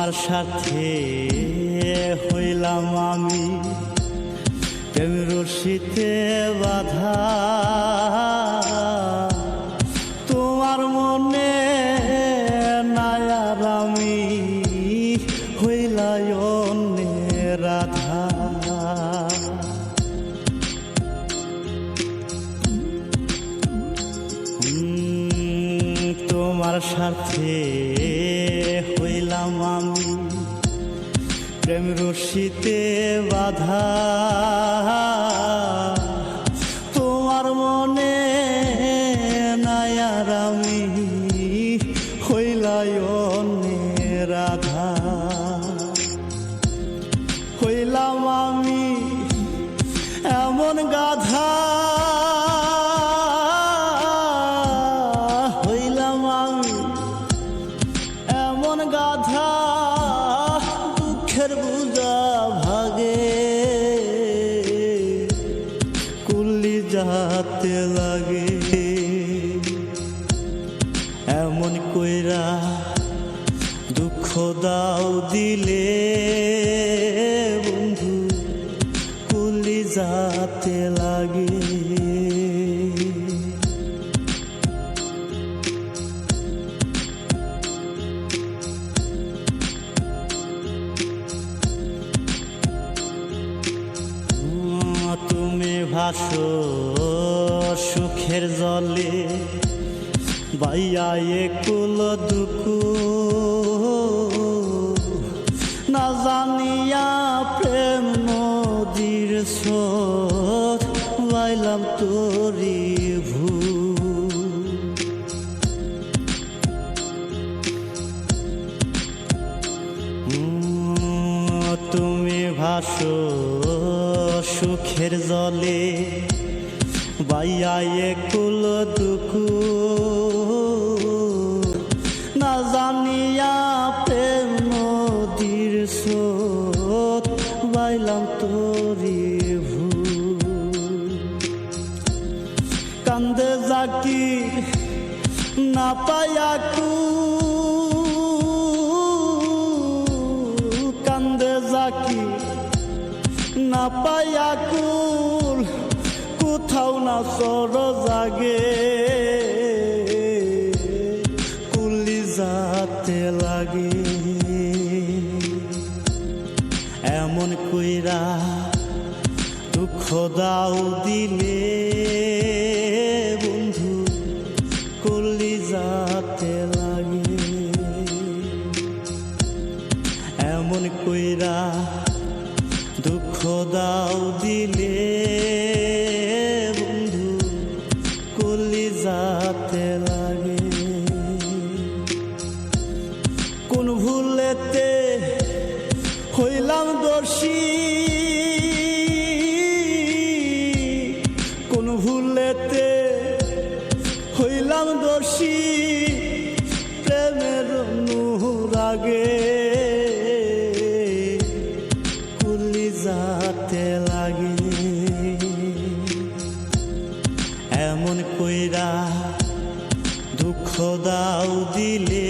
তোমার সাথে হইলাম আমি প্রেম রশিতে বাঁধা, তোমার মনে নাই আর আমি হইলাই অন্যের রাধা। তোমার সাথে হইলাম আমি প্রেম রশিতে বাঁধা, তোমার মনে নাই আর আমি হইলাই অন্যের রাধা। হইলাম আমি এমন গাধা, হইলাম আমি এমন গাধা, দুঃখের বুঝা ভাগে কুলি যাতে লাগে। এমন কইরা দুঃখ দাও দিলে বন্ধু কুলি যাতে লাগে। তুমি ভাসো সুখের জলে বাইয়া একুল দুকু, না জানিয়া প্রেম নদীর স্রোত বাইলাম তোরি ভূ। তুমি ভাসো সুখের জলে বাইয়া একুল দুকু, না জানিয়া প্রেম নদীর স্রোত বাইলাম তোরি ভূ। কান্দে জাকির না পায়া কান্দে জাকির না পায়া কুল, কোথাও না সর জাগে কুলি যাতে লাগে। এমন কইরা দুঃখ দাও দিলে বন্ধু কুলি যাতে লাগে। এমন কইরা দুঃখ দাও দিলে বন্ধু কুলি যাতে লাগে। কোন ভুলেতে হইলাম দোষী, কোন ভুলেতে হইলাম দোষী, প্রেমের অনুরাগে কুলি যাতে লাগে। এমন কইরা দুঃখ দাও দিলে